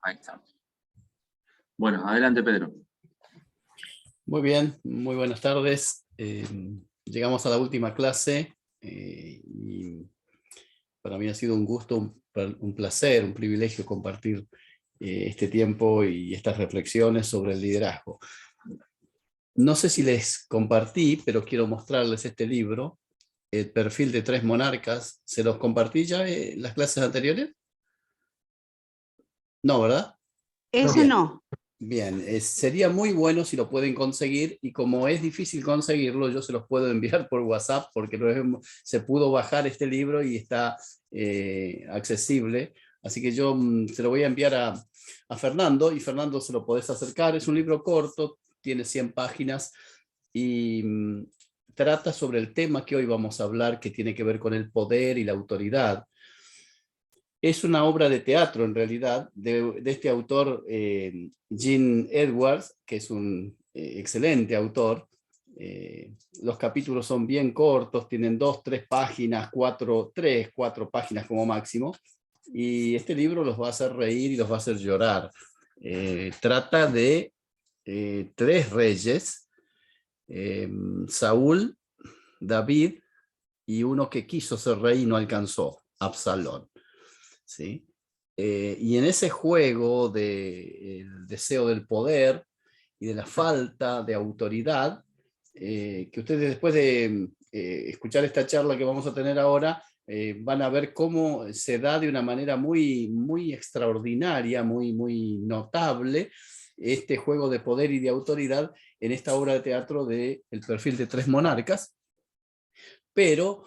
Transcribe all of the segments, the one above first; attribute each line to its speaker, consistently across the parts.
Speaker 1: Ahí está. Bueno, adelante, Pedro.
Speaker 2: Muy bien, muy buenas tardes. Llegamos a la última clase y para mí ha sido un gusto, un placer, un privilegio compartir este tiempo y estas reflexiones sobre el liderazgo. No sé si les compartí, pero quiero mostrarles este libro, El perfil de tres monarcas. ¿Se los compartí ya en las clases anteriores? No, ¿verdad?
Speaker 3: Ese
Speaker 2: Bien.
Speaker 3: no.
Speaker 2: Bien, sería muy bueno si lo pueden conseguir, y como es difícil conseguirlo, yo se los puedo enviar por WhatsApp porque se pudo bajar este libro y está accesible. Así que yo se lo voy a enviar a Fernando, y Fernando se lo podés acercar. Es un libro corto, tiene 100 páginas y trata sobre el tema que hoy vamos a hablar, que tiene que ver con el poder y la autoridad. Es una obra de teatro, en realidad, de este autor, Gene Edwards, que es un excelente autor. Los capítulos son bien cortos, tienen 2, 3 páginas, 4 páginas como máximo, y este libro los va a hacer reír y los va a hacer llorar. Trata de 3 reyes, Saúl, David y uno que quiso ser rey y no alcanzó, Absalón. ¿Sí? Y en ese juego del deseo del poder y de la falta de autoridad, que ustedes después de escuchar esta charla que vamos a tener ahora, van a ver cómo se da de una manera muy, muy extraordinaria, muy, muy notable, este juego de poder y de autoridad en esta obra de teatro de El perfil de tres monarcas. Pero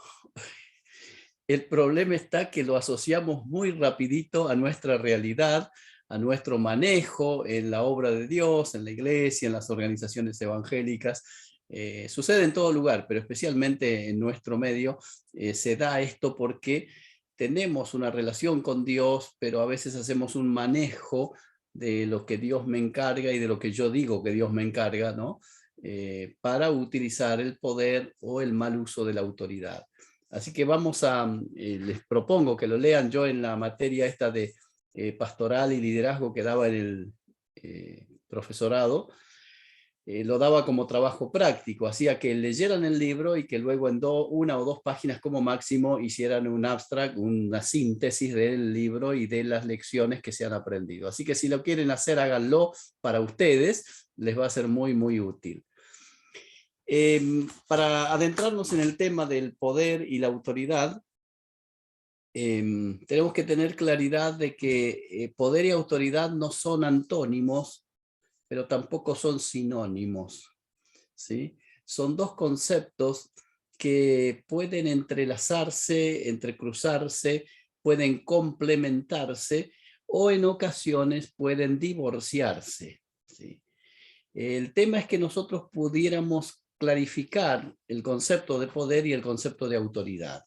Speaker 2: el problema está que lo asociamos muy rapidito a nuestra realidad, a nuestro manejo en la obra de Dios, en la iglesia, en las organizaciones evangélicas. Sucede en todo lugar, pero especialmente en nuestro medio se da esto porque tenemos una relación con Dios, pero a veces hacemos un manejo de lo que Dios me encarga y de lo que yo digo que Dios me encarga, ¿no? Para utilizar el poder o el mal uso de la autoridad. Así que les propongo que lo lean. Yo en la materia esta de pastoral y liderazgo que daba en el profesorado, lo daba como trabajo práctico, hacía que leyeran el libro y que luego en 1 o 2 páginas como máximo hicieran un abstract, una síntesis del libro y de las lecciones que se han aprendido. Así que si lo quieren hacer, háganlo para ustedes, les va a ser muy, muy útil. Para adentrarnos en el tema del poder y la autoridad, tenemos que tener claridad de que poder y autoridad no son antónimos, pero tampoco son sinónimos, ¿sí? Son dos conceptos que pueden entrelazarse, entrecruzarse, pueden complementarse o en ocasiones pueden divorciarse, ¿sí? El tema es que nosotros pudiéramos clarificar el concepto de poder y el concepto de autoridad.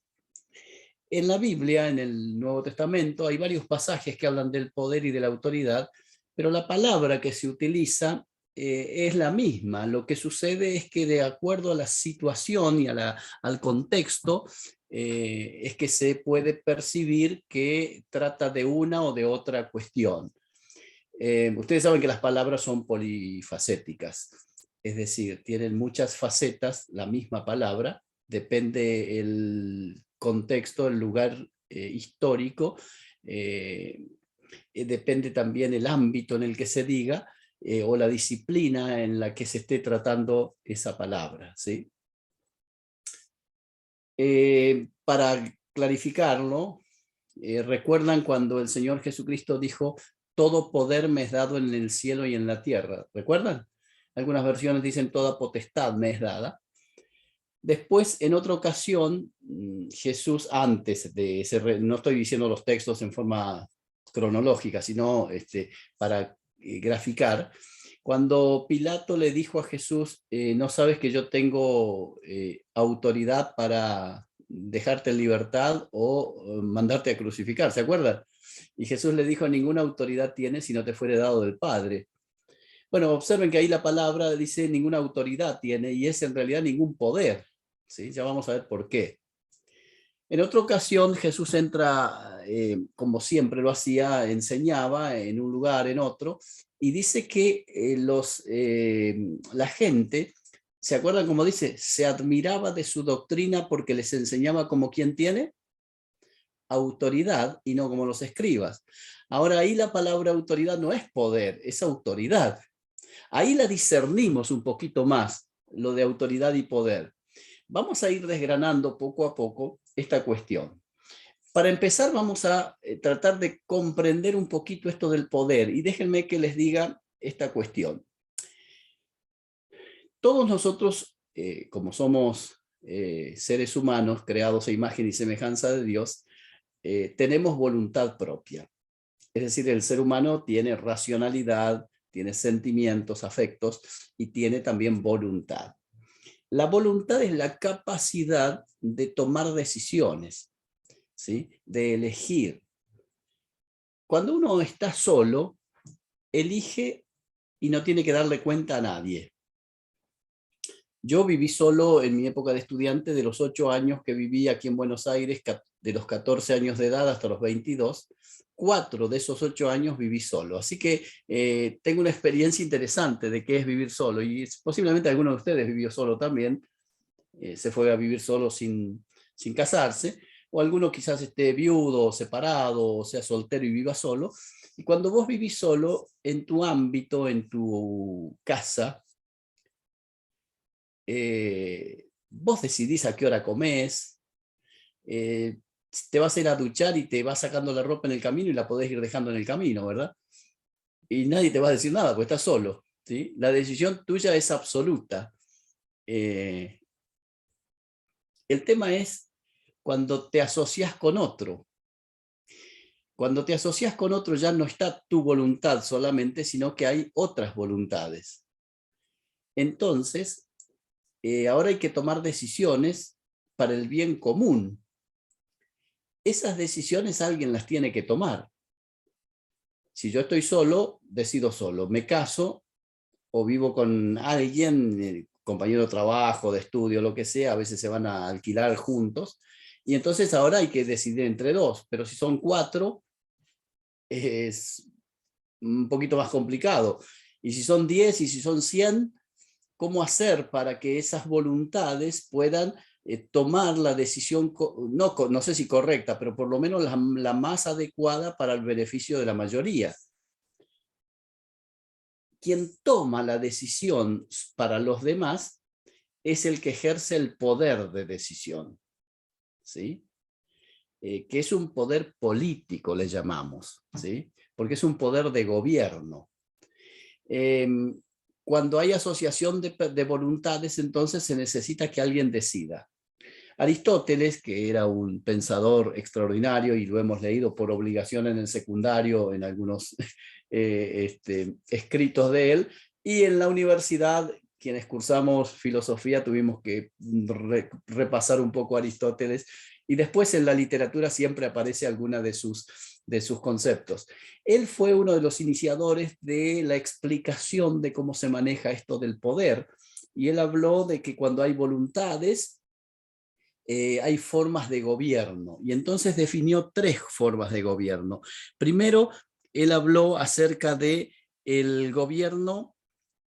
Speaker 2: En la Biblia, en el Nuevo Testamento, hay varios pasajes que hablan del poder y de la autoridad, pero la palabra que se utiliza es la misma. Lo que sucede es que de acuerdo a la situación y al contexto, es que se puede percibir que trata de una o de otra cuestión. Ustedes saben que las palabras son polifacéticas, es decir, tienen muchas facetas la misma palabra, depende el contexto, el lugar histórico, depende también el ámbito en el que se diga o la disciplina en la que se esté tratando esa palabra, ¿sí? Para clarificarlo, ¿recuerdan cuando el Señor Jesucristo dijo: todo poder me es dado en el cielo y en la tierra? ¿Recuerdan? Algunas versiones dicen: toda potestad me es dada. Después, en otra ocasión, Jesús, antes de ese, no estoy diciendo los textos en forma cronológica, sino para graficar, cuando Pilato le dijo a Jesús: ¿no sabes que yo tengo autoridad para dejarte en libertad o mandarte a crucificar? ¿Se acuerdan? Y Jesús le dijo: ninguna autoridad tienes si no te fuere dado del Padre. Bueno, observen que ahí la palabra dice ninguna autoridad tiene, y es en realidad ningún poder, ¿sí? Ya vamos a ver por qué. En otra ocasión Jesús entra, como siempre lo hacía, enseñaba en un lugar, en otro, y dice que la gente, ¿se acuerdan cómo dice? Se admiraba de su doctrina porque les enseñaba como quien tiene autoridad y no como los escribas. Ahora ahí la palabra autoridad no es poder, es autoridad. Ahí la discernimos un poquito más, lo de autoridad y poder. Vamos a ir desgranando poco a poco esta cuestión. Para empezar, vamos a tratar de comprender un poquito esto del poder y déjenme que les diga esta cuestión. Todos nosotros, como somos seres humanos creados a imagen y semejanza de Dios, tenemos voluntad propia. Es decir, el ser humano tiene racionalidad, tiene sentimientos, afectos y tiene también voluntad. La voluntad es la capacidad de tomar decisiones, ¿sí? De elegir. Cuando uno está solo, elige y no tiene que darle cuenta a nadie. Yo viví solo en mi época de estudiante, de los 8 años que viví aquí en Buenos Aires, de los 14 años de edad hasta los 22, 4 de esos 8 años viví solo. Así que tengo una experiencia interesante de qué es vivir solo, y posiblemente alguno de ustedes vivió solo también, se fue a vivir solo sin casarse, o alguno quizás esté viudo, separado, o sea soltero y viva solo. Y cuando vos vivís solo, en tu ámbito, en tu casa, vos decidís a qué hora comés, te vas a ir a duchar y te vas sacando la ropa en el camino y la podés ir dejando en el camino, ¿verdad? Y nadie te va a decir nada, porque estás solo, ¿sí? La decisión tuya es absoluta. El tema es cuando te asocias con otro. Cuando te asocias con otro ya no está tu voluntad solamente, sino que hay otras voluntades. Entonces, ahora hay que tomar decisiones para el bien común. Esas decisiones alguien las tiene que tomar. Si yo estoy solo, decido solo. Me caso o vivo con alguien, compañero de trabajo, de estudio, lo que sea, a veces se van a alquilar juntos, y entonces ahora hay que decidir entre dos, pero si son 4, es un poquito más complicado. Y si son 10 y si son 100, ¿cómo hacer para que esas voluntades puedan tomar la decisión, no sé si correcta, pero por lo menos la más adecuada para el beneficio de la mayoría? Quien toma la decisión para los demás es el que ejerce el poder de decisión, ¿sí? Que es un poder político, le llamamos, ¿sí? Porque es un poder de gobierno. Cuando hay asociación de voluntades, entonces se necesita que alguien decida. Aristóteles, que era un pensador extraordinario y lo hemos leído por obligación en el secundario, en algunos escritos de él, y en la universidad, quienes cursamos filosofía, tuvimos que repasar un poco a Aristóteles, y después en la literatura siempre aparece alguna de sus conceptos. Él fue uno de los iniciadores de la explicación de cómo se maneja esto del poder, y él habló de que cuando hay voluntades, hay formas de gobierno, y entonces definió 3 formas de gobierno. Primero, él habló acerca de el gobierno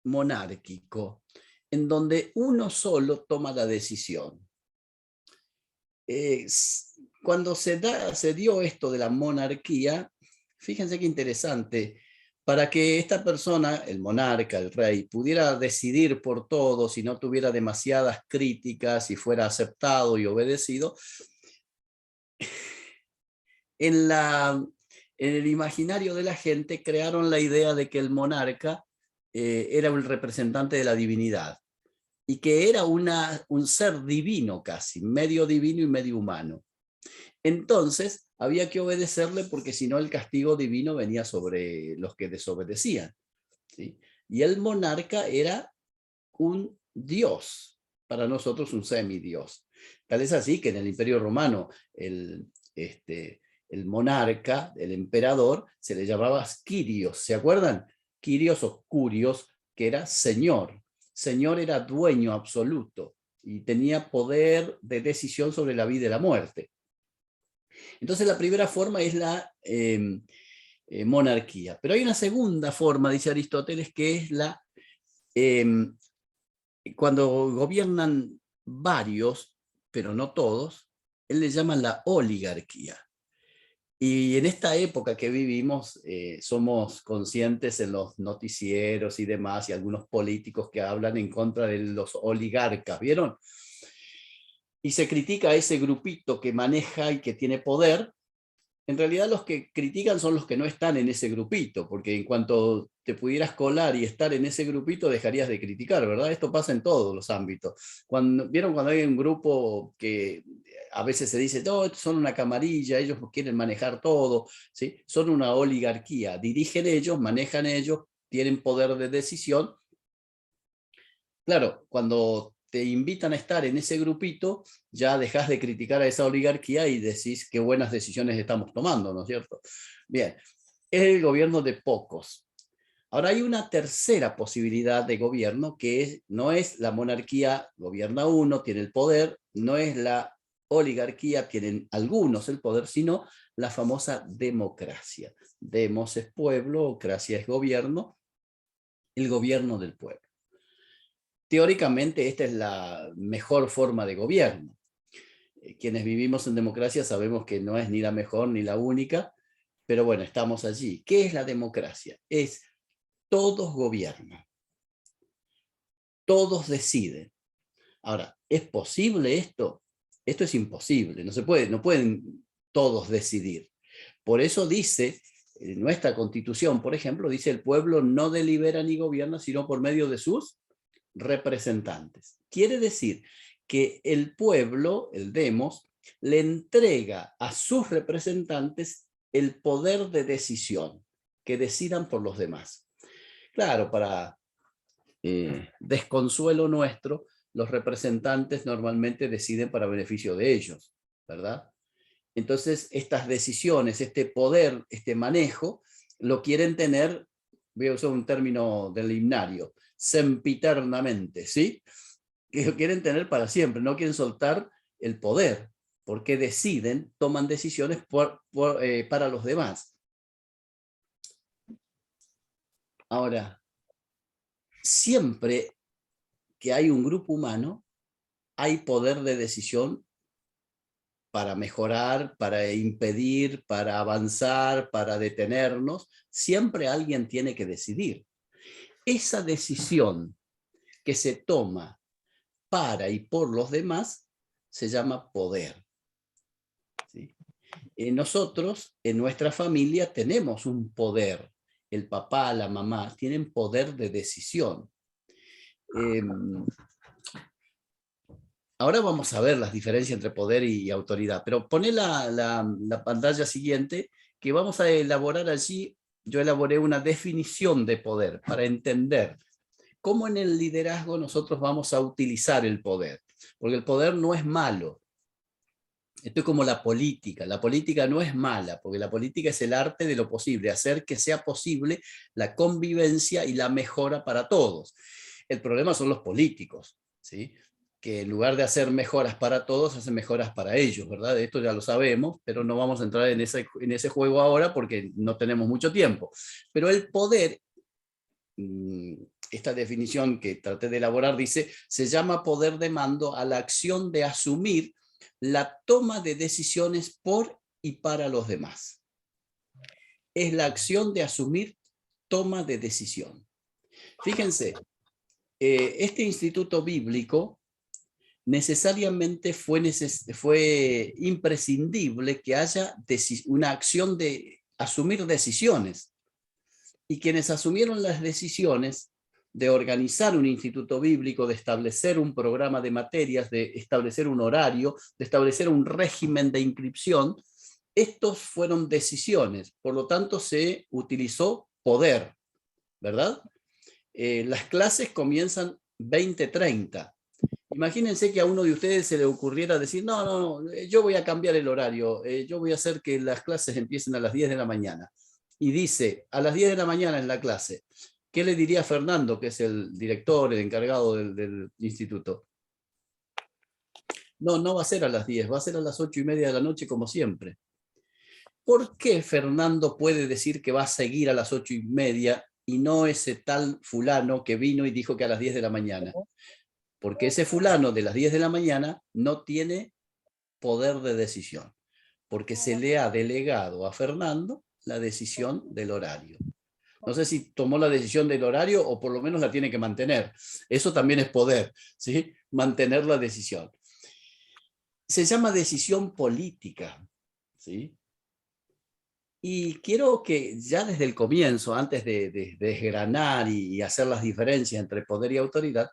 Speaker 2: monárquico, en donde uno solo toma la decisión. Cuando se dio esto de la monarquía, fíjense qué interesante, para que esta persona, el monarca, el rey, pudiera decidir por todos y no tuviera demasiadas críticas y fuera aceptado y obedecido, en el imaginario de la gente crearon la idea de que el monarca era un representante de la divinidad y que era un ser divino casi, medio divino y medio humano. Entonces había que obedecerle porque si no el castigo divino venía sobre los que desobedecían, ¿sí? Y el monarca era un dios, para nosotros un semidios. Tal es así que en el Imperio Romano el monarca, el emperador, se le llamaba Quirios, ¿se acuerdan? Quirios o Curios, que era señor. Señor era dueño absoluto y tenía poder de decisión sobre la vida y la muerte. Entonces la primera forma es la monarquía. Pero hay una segunda forma, dice Aristóteles, que es la cuando gobiernan varios, pero no todos, él le llama la oligarquía. Y en esta época que vivimos, somos conscientes en los noticieros y demás, y algunos políticos que hablan en contra de los oligarcas, ¿vieron? Y se critica a ese grupito que maneja y que tiene poder. En realidad los que critican son los que no están en ese grupito, porque en cuanto te pudieras colar y estar en ese grupito, dejarías de criticar, ¿verdad? Esto pasa en todos los ámbitos. ¿Vieron cuando hay un grupo que a veces se dice, no, estos son una camarilla, ellos quieren manejar todo, ¿sí? Son una oligarquía, dirigen ellos, manejan ellos, tienen poder de decisión. Claro, cuando te invitan a estar en ese grupito, ya dejas de criticar a esa oligarquía y decís qué buenas decisiones estamos tomando, ¿no es cierto? Bien, es el gobierno de pocos. Ahora hay una tercera posibilidad de gobierno que no es la monarquía, gobierna uno, tiene el poder, no es la oligarquía, tienen algunos el poder, sino la famosa democracia. Demos es pueblo, cracia es gobierno, el gobierno del pueblo. Teóricamente esta es la mejor forma de gobierno. Quienes vivimos en democracia sabemos que no es ni la mejor ni la única, pero bueno, estamos allí. ¿Qué es la democracia? Es todos gobiernan, todos deciden. Ahora, ¿es posible esto? Esto es imposible, no se puede, no pueden todos decidir. Por eso dice, nuestra Constitución, por ejemplo, dice el pueblo no delibera ni gobierna, sino por medio de sus representantes. Quiere decir que el pueblo, el demos, le entrega a sus representantes el poder de decisión, que decidan por los demás. Claro, para desconsuelo nuestro, los representantes normalmente deciden para beneficio de ellos, ¿verdad? Entonces, estas decisiones, este poder, este manejo, lo quieren tener, voy a usar un término del himnario, sempiternamente, ¿sí? Que lo quieren tener para siempre, no quieren soltar el poder, porque deciden, toman decisiones para los demás. Ahora, siempre que hay un grupo humano, hay poder de decisión para mejorar, para impedir, para avanzar, para detenernos. Siempre alguien tiene que decidir. Esa decisión que se toma para y por los demás se llama poder. ¿Sí? Nosotros, en nuestra familia, tenemos un poder. El papá, la mamá, tienen poder de decisión. Ahora vamos a ver las diferencias entre poder y autoridad, pero poné la pantalla siguiente, que vamos a elaborar allí. Yo elaboré una definición de poder para entender cómo en el liderazgo nosotros vamos a utilizar el poder, porque el poder no es malo. Esto es como la política no es mala, porque la política es el arte de lo posible, hacer que sea posible la convivencia y la mejora para todos. El problema son los políticos, ¿sí? Que en lugar de hacer mejoras para todos, hacen mejoras para ellos, ¿verdad? Esto ya lo sabemos, pero no vamos a entrar en ese juego ahora porque no tenemos mucho tiempo. Pero el poder, esta definición que traté de elaborar dice, se llama poder de mando a la acción de asumir la toma de decisiones por y para los demás. Es la acción de asumir toma de decisión. Fíjense, este instituto bíblico necesariamente fue imprescindible que haya una acción de asumir decisiones. Y quienes asumieron las decisiones de organizar un instituto bíblico, de establecer un programa de materias, de establecer un horario, de establecer un régimen de inscripción, estos fueron decisiones, por lo tanto se utilizó poder, ¿verdad? Las clases comienzan 20:30. Imagínense que a uno de ustedes se le ocurriera decir, no, yo voy a cambiar el horario, yo voy a hacer que las clases empiecen a las 10 de la mañana. Y dice, a las 10 de la mañana en la clase, ¿qué le diría Fernando, que es el director, el encargado del instituto? No va a ser a las 10, va a ser a las 8:30 de la noche como siempre. ¿por qué Fernando puede decir que va a seguir a las 8:30 y no ese tal fulano que vino y dijo que a las 10 de la mañana? Porque ese fulano de las 10 de la mañana no tiene poder de decisión, porque se le ha delegado a Fernando la decisión del horario. No sé si tomó la decisión del horario o por lo menos la tiene que mantener. Eso también es poder, ¿sí? Mantener la decisión. Se llama decisión política, ¿sí? Y quiero que ya desde el comienzo, antes de desgranar y hacer las diferencias entre poder y autoridad,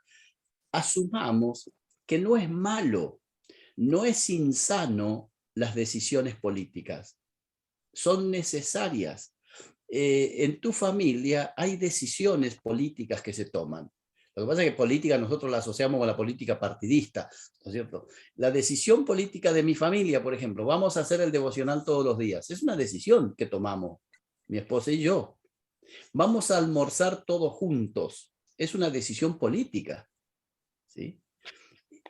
Speaker 2: asumamos que no es malo, no es insano las decisiones políticas. Son necesarias. En tu familia hay decisiones políticas que se toman. Lo que pasa es que política nosotros la asociamos con la política partidista, ¿no es cierto? La decisión política de mi familia, por ejemplo, vamos a hacer el devocional todos los días. Es una decisión que tomamos, mi esposa y yo. Vamos a almorzar todos juntos. Es una decisión política, ¿sí?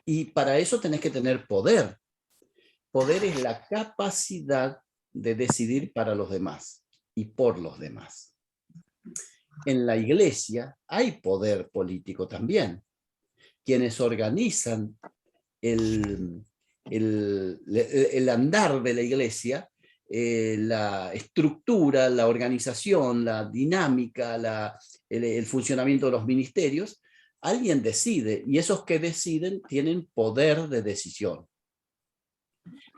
Speaker 2: Y para eso tenés que tener poder. Poder es la capacidad de decidir para los demás y por los demás. En la iglesia hay poder político también. Quienes organizan el andar de la iglesia, la estructura, la organización, la dinámica, el funcionamiento de los ministerios, alguien decide y esos que deciden tienen poder de decisión.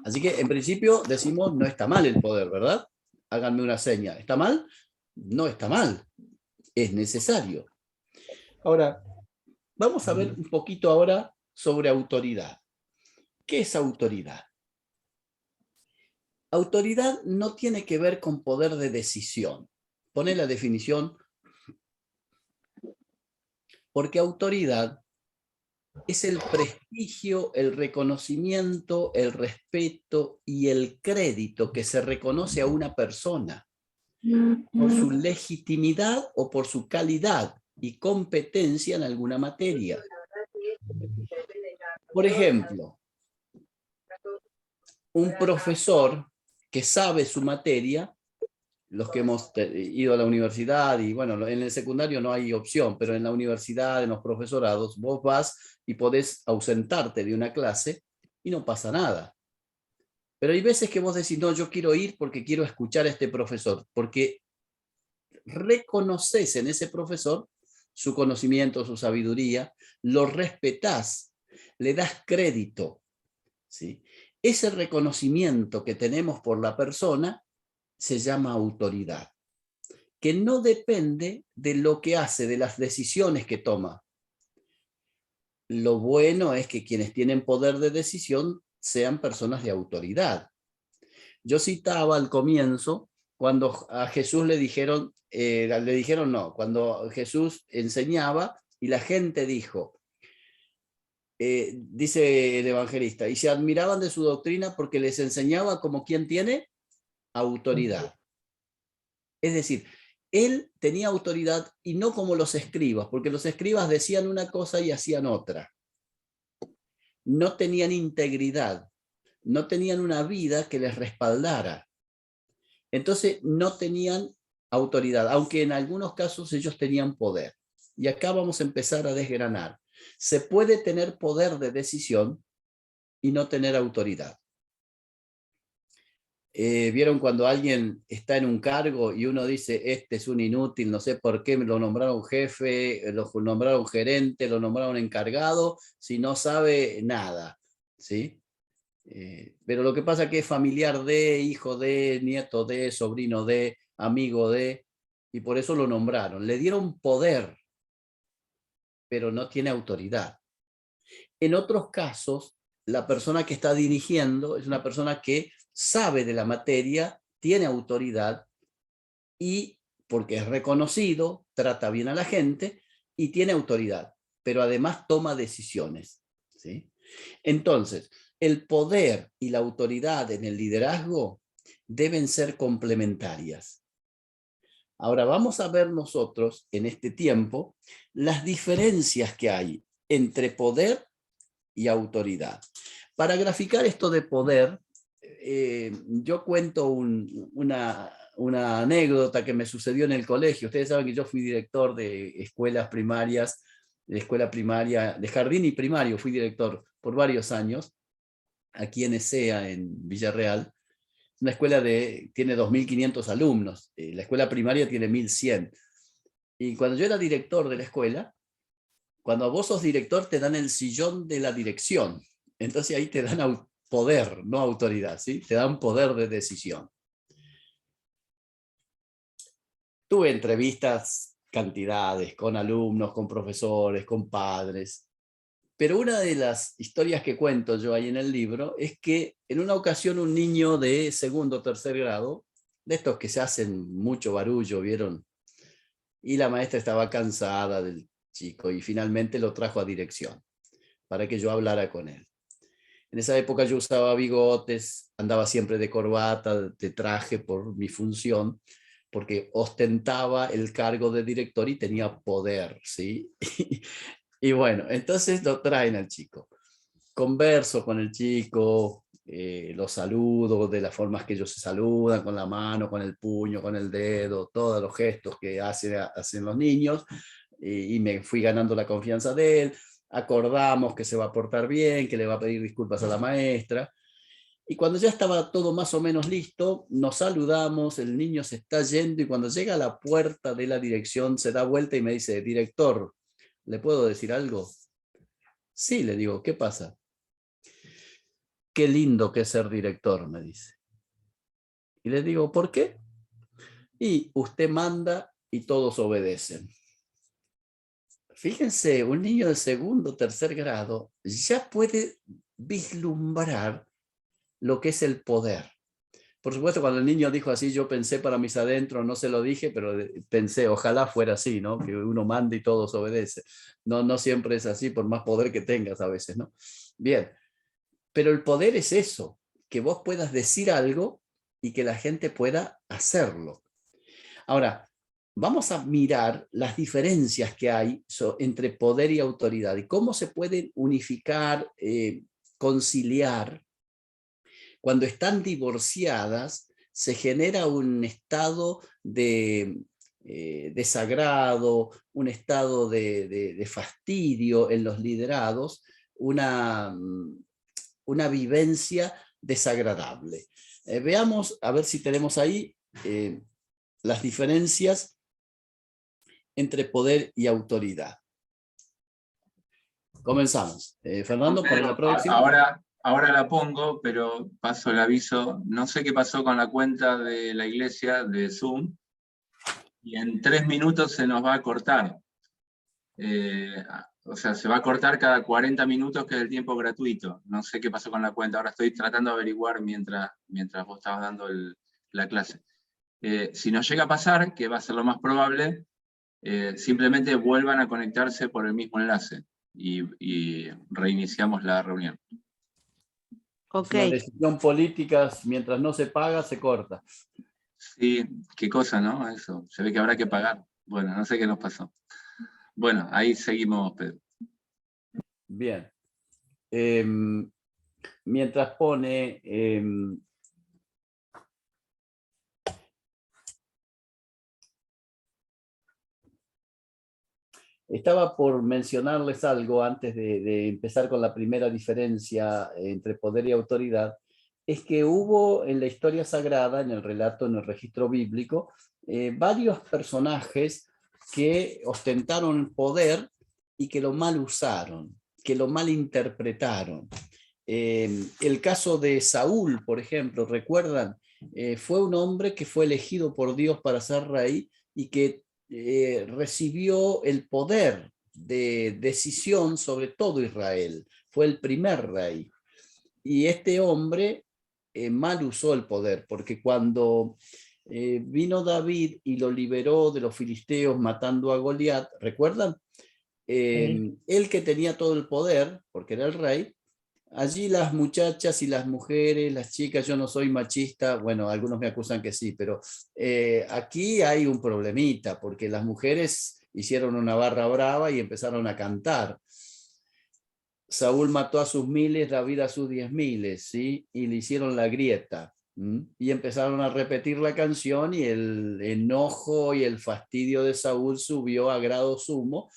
Speaker 2: Así que en principio decimos no está mal el poder, ¿verdad? Háganme una seña. ¿Está mal? No está mal. Es necesario. Ahora, vamos a ver un poquito ahora sobre autoridad. ¿Qué es autoridad? Autoridad no tiene que ver con poder de decisión. Pone la definición, porque autoridad es el prestigio, el reconocimiento, el respeto y el crédito que se reconoce a una persona por su legitimidad o por su calidad y competencia en alguna materia. Por ejemplo, un profesor que sabe su materia, los que hemos ido a la universidad, y bueno, en el secundario no hay opción, pero en la universidad, en los profesorados, vos vas y podés ausentarte de una clase y no pasa nada. Pero hay veces que vos decís, no, yo quiero ir porque quiero escuchar a este profesor, porque reconoces en ese profesor su conocimiento, su sabiduría, lo respetás, le das crédito, ¿sí? Ese reconocimiento que tenemos por la persona se llama autoridad, que no depende de lo que hace, de las decisiones que toma. Lo bueno es que quienes tienen poder de decisión sean personas de autoridad. Yo citaba al comienzo cuando a Jesús le dijeron no, cuando Jesús enseñaba y la gente dijo, dice el evangelista, y se admiraban de su doctrina porque les enseñaba como quien tiene autoridad. Es decir, él tenía autoridad y no como los escribas, porque los escribas decían una cosa y hacían otra. No tenían integridad, no tenían una vida que les respaldara. Entonces no tenían autoridad, aunque en algunos casos ellos tenían poder. Y acá vamos a empezar a desgranar. Se puede tener poder de decisión y no tener autoridad. ¿Vieron cuando alguien está en un cargo y uno dice, este es un inútil, no sé por qué lo nombraron jefe, lo nombraron gerente, lo nombraron encargado, si no sabe nada, ¿sí? Pero lo que pasa es que es familiar de, hijo de, nieto de, sobrino de, amigo de, y por eso lo nombraron. Le dieron poder, pero no tiene autoridad. En otros casos, la persona que está dirigiendo es una persona que sabe de la materia, tiene autoridad y, porque es reconocido, trata bien a la gente y tiene autoridad, pero además toma decisiones, ¿sí? Entonces, el poder y la autoridad en el liderazgo deben ser complementarias. Ahora vamos a ver nosotros en este tiempo las diferencias que hay entre poder y autoridad. Para graficar esto de poder, yo cuento una anécdota que me sucedió en el colegio. Ustedes saben que yo fui director de escuelas primarias, de escuela primaria, de jardín y primario, fui director por varios años, aquí en ESEA, en Villarreal. Una escuela tiene 2.500 alumnos, la escuela primaria tiene 1.100. Y cuando yo era director de la escuela, cuando vos sos director te dan el sillón de la dirección. Entonces ahí te dan poder, no autoridad, ¿sí? Te dan poder de decisión. Tuve entrevistas, cantidades, con alumnos, con profesores, con padres. Pero una de las historias que cuento yo ahí en el libro es que en una ocasión un niño de segundo o tercer grado, de estos que se hacen mucho barullo, ¿vieron? Y la maestra estaba cansada del chico y finalmente lo trajo a dirección para que yo hablara con él. En esa época yo usaba bigotes, andaba siempre de corbata, de traje por mi función, porque ostentaba el cargo de director y tenía poder, ¿sí? Y bueno, entonces lo traen al chico. Converso con el chico, lo saludo de las formas que ellos se saludan, con la mano, con el puño, con el dedo, todos los gestos que hacen los niños, y me fui ganando la confianza de él. Acordamos que se va a portar bien, que le va a pedir disculpas a la maestra. Y cuando ya estaba todo más o menos listo, nos saludamos, el niño se está yendo y cuando llega a la puerta de la dirección se da vuelta y me dice, director, ¿le puedo decir algo? Sí, le digo, ¿qué pasa? Qué lindo que es ser director, me dice. Y le digo, ¿por qué? Y usted manda y todos obedecen. Fíjense, un niño de segundo o tercer grado ya puede vislumbrar lo que es el poder. Por supuesto, cuando el niño dijo así, yo pensé para mis adentros, no se lo dije, pero pensé, ojalá fuera así, ¿no? Que uno manda y todos obedece. No, no siempre es así, por más poder que tengas a veces, ¿no? Bien, pero el poder es eso, que vos puedas decir algo y que la gente pueda hacerlo. Ahora, vamos a mirar las diferencias que hay entre poder y autoridad y cómo se pueden unificar, conciliar. Cuando están divorciadas, se genera un estado de desagrado, un estado de fastidio en los liderados, una vivencia desagradable. Veamos, a ver si tenemos ahí las diferencias entre poder y autoridad. Comenzamos. Fernando, para la próxima.
Speaker 1: Ahora la pongo, pero paso el aviso. No sé qué pasó con la cuenta de la iglesia de Zoom y en 3 minutos se nos va a cortar. O sea, se va a cortar cada 40 minutos, que es el tiempo gratuito. No sé qué pasó con la cuenta. Ahora estoy tratando de averiguar mientras vos estabas dando la clase. Si nos llega a pasar, que va a ser lo más probable, simplemente vuelvan a conectarse por el mismo enlace y reiniciamos la reunión.
Speaker 2: Ok. Una decisión política, mientras no se paga, se corta.
Speaker 1: Sí, qué cosa, ¿no? Eso. Se ve que habrá que pagar. Bueno, no sé qué nos pasó. Bueno, ahí seguimos, Pedro.
Speaker 2: Bien. Mientras pone... estaba por mencionarles algo antes de empezar con la primera diferencia entre poder y autoridad, es que hubo en la historia sagrada, en el relato, en el registro bíblico, varios personajes que ostentaron poder y que lo mal usaron, que lo mal interpretaron. El caso de Saúl, por ejemplo, ¿recuerdan? Fue un hombre que fue elegido por Dios para ser rey y que recibió el poder de decisión sobre todo Israel. Fue el primer rey. Y este hombre mal usó el poder, porque cuando vino David y lo liberó de los filisteos matando a Goliat, ¿recuerdan? Él que tenía todo el poder, porque era el rey, allí las muchachas y las mujeres, las chicas, yo no soy machista, bueno, algunos me acusan que sí, pero aquí hay un problemita, porque las mujeres hicieron una barra brava y empezaron a cantar. Saúl mató a sus 1000, David a sus 10.000, ¿sí? Y le hicieron la grieta. Y empezaron a repetir la canción y el enojo y el fastidio de Saúl subió a grado sumo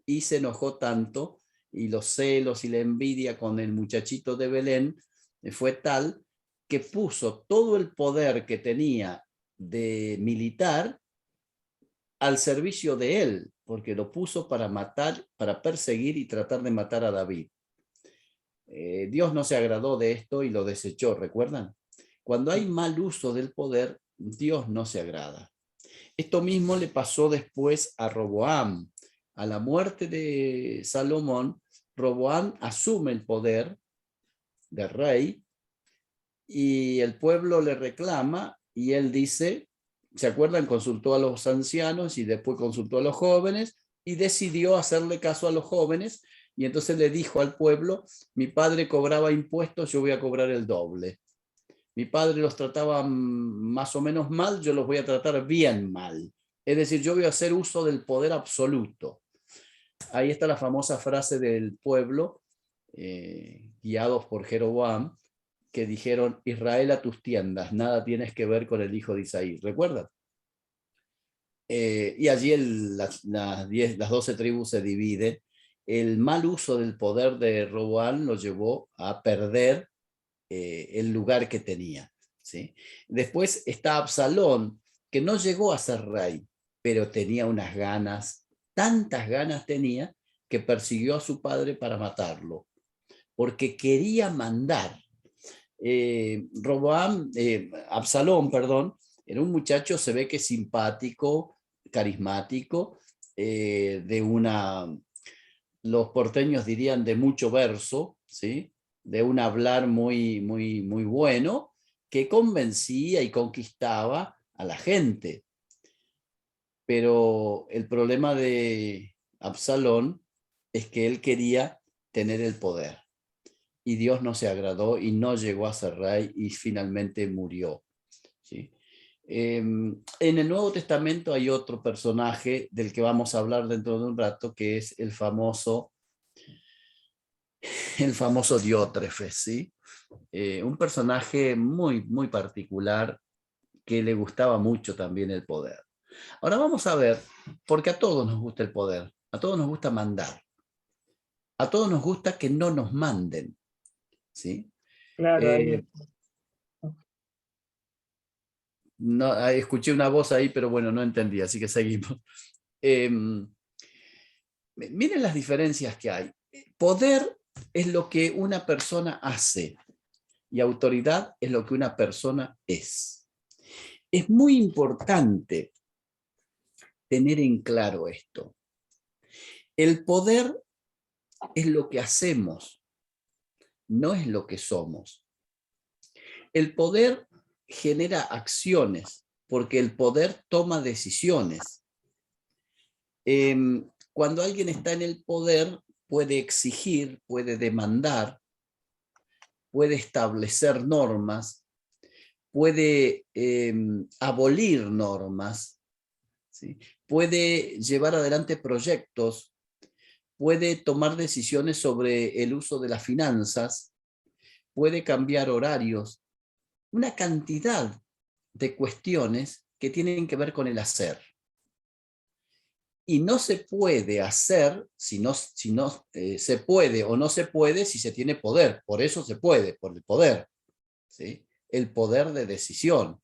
Speaker 2: y se enojó tanto y los celos y la envidia con el muchachito de Belén fue tal que puso todo el poder que tenía de militar al servicio de él, porque lo puso para matar, para perseguir y tratar de matar a David. Dios no se agradó de esto y lo desechó, ¿recuerdan? Cuando hay mal uso del poder, Dios no se agrada. Esto mismo le pasó después a Roboam. A la muerte de Salomón, Roboam asume el poder de rey y el pueblo le reclama y él dice, ¿se acuerdan? Consultó a los ancianos y después consultó a los jóvenes y decidió hacerle caso a los jóvenes y entonces le dijo al pueblo, mi padre cobraba impuestos, yo voy a cobrar el doble. Mi padre los trataba más o menos mal, yo los voy a tratar bien mal. Es decir, yo voy a hacer uso del poder absoluto. Ahí está la famosa frase del pueblo, guiados por Jeroboam, que dijeron, Israel a tus tiendas, nada tienes que ver con el hijo de Isaí. ¿Recuerdan? Y allí las 12 tribus se dividen. El mal uso del poder de Roboam lo llevó a perder el lugar que tenía. ¿Sí? Después está Absalón, que no llegó a ser rey, pero tenía unas ganas, tantas ganas tenía, que persiguió a su padre para matarlo, porque quería mandar. Absalón, perdón, era un muchacho, se ve que simpático, carismático, los porteños dirían de mucho verso, ¿sí? De un hablar muy, muy, muy bueno, que convencía y conquistaba a la gente. Pero el problema de Absalón es que él quería tener el poder. Y Dios no se agradó y no llegó a ser rey y finalmente murió. ¿Sí? En el Nuevo Testamento hay otro personaje del que vamos a hablar dentro de un rato, que es el famoso Diótrefes, ¿sí? Un personaje muy, muy particular que le gustaba mucho también el poder. Ahora vamos a ver, porque a todos nos gusta el poder, a todos nos gusta mandar, a todos nos gusta que no nos manden, ¿sí?
Speaker 3: Claro,
Speaker 2: No, escuché una voz ahí, pero bueno, no entendí, así que seguimos. Miren las diferencias que hay. Poder es lo que una persona hace y autoridad es lo que una persona es. Es muy importante tener en claro esto. El poder es lo que hacemos, no es lo que somos. El poder genera acciones, porque el poder toma decisiones. Cuando alguien está en el poder, puede exigir, puede demandar, puede establecer normas, puede abolir normas, ¿sí? Puede llevar adelante proyectos, puede tomar decisiones sobre el uso de las finanzas, puede cambiar horarios, una cantidad de cuestiones que tienen que ver con el hacer. Y no se puede hacer si no se puede o no se puede si se tiene poder. Por eso se puede, por el poder, ¿sí? El poder de decisión.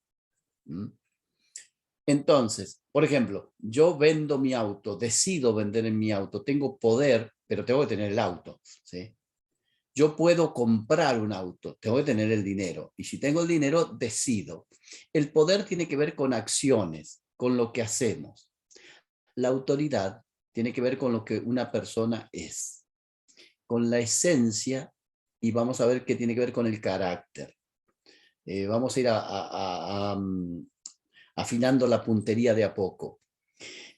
Speaker 2: Entonces, por ejemplo, yo vendo mi auto, decido vender en mi auto, tengo poder, pero tengo que tener el auto, ¿sí? Yo puedo comprar un auto, tengo que tener el dinero. Y si tengo el dinero, decido. El poder tiene que ver con acciones, con lo que hacemos. La autoridad tiene que ver con lo que una persona es, con la esencia, y vamos a ver qué tiene que ver con el carácter. Vamos a ir afinando la puntería de a poco.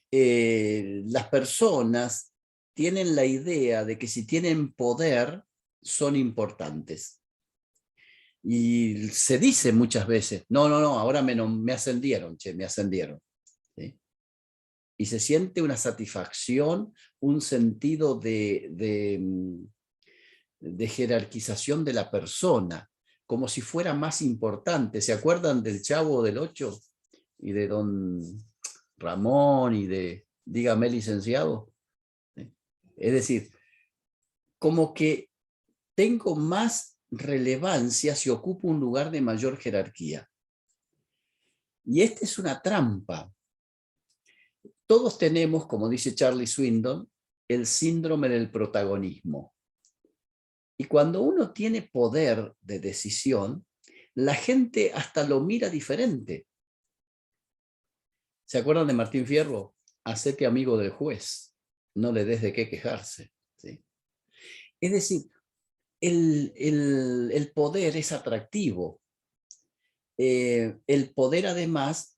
Speaker 2: Las personas tienen la idea de que si tienen poder, son importantes. Y se dice muchas veces, no, ahora me ascendieron, me ascendieron. ¿Sí? Y se siente una satisfacción, un sentido de de jerarquización de la persona, como si fuera más importante. ¿Se acuerdan del Chavo del Ocho y de don Ramón y de dígame licenciado? Es decir, como que tengo más relevancia si ocupo un lugar de mayor jerarquía. Y esta es una trampa. Todos tenemos, como dice Charlie Swindoll, el síndrome del protagonismo. Y cuando uno tiene poder de decisión, la gente hasta lo mira diferente. ¿Se acuerdan de Martín Fierro? Hacete amigo del juez, no le des de qué quejarse. ¿Sí? Es decir, el poder es atractivo. El poder además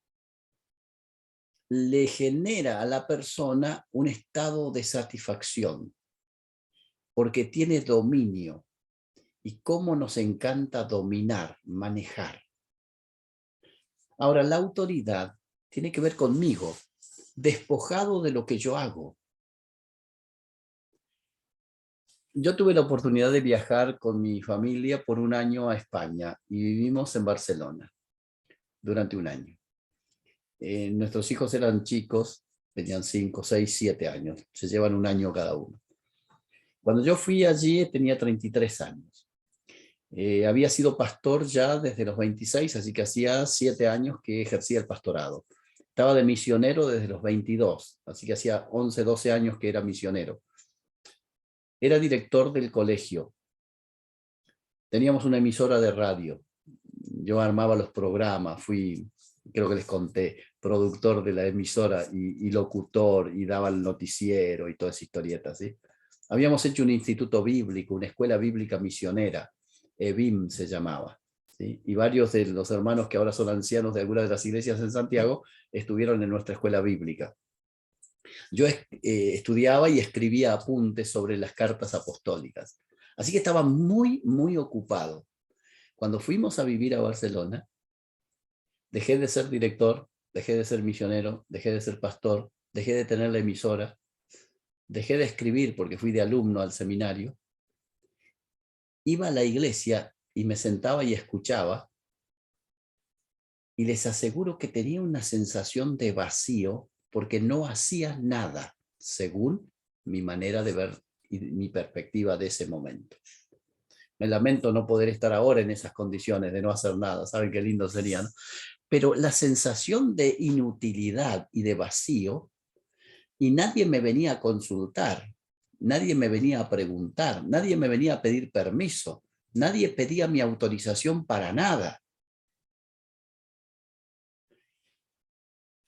Speaker 2: le genera a la persona un estado de satisfacción, porque tiene dominio. Y cómo nos encanta dominar, manejar. Ahora, la autoridad tiene que ver conmigo, despojado de lo que yo hago. Yo tuve la oportunidad de viajar con mi familia por un año a España y vivimos en Barcelona durante un año. Nuestros hijos eran chicos, tenían 5, 6, 7 años, se llevan un año cada uno. Cuando yo fui allí tenía 33 años. Había sido pastor ya desde los 26, así que hacía 7 años que ejercía el pastorado. Estaba de misionero desde los 22, así que hacía 11, 12 años que era misionero. Era director del colegio. Teníamos una emisora de radio. Yo armaba los programas, fui, creo que les conté, productor de la emisora y locutor, y daba el noticiero y toda esa historieta, ¿sí? Habíamos hecho un instituto bíblico, una escuela bíblica misionera, EBIM se llamaba, ¿sí? Y varios de los hermanos que ahora son ancianos de algunas de las iglesias en Santiago estuvieron en nuestra escuela bíblica. Yo estudiaba y escribía apuntes sobre las cartas apostólicas. Así que estaba muy, muy ocupado. Cuando fuimos a vivir a Barcelona, dejé de ser director, dejé de ser misionero, dejé de ser pastor, dejé de tener la emisora, dejé de escribir porque fui de alumno al seminario. Iba a la iglesia y me sentaba y escuchaba, y les aseguro que tenía una sensación de vacío porque no hacía nada, según mi manera de ver y mi perspectiva de ese momento. Me lamento no poder estar ahora en esas condiciones de no hacer nada, saben qué lindo sería, ¿no? Pero la sensación de inutilidad y de vacío, y nadie me venía a consultar, nadie me venía a preguntar, nadie me venía a pedir permiso, nadie pedía mi autorización para nada.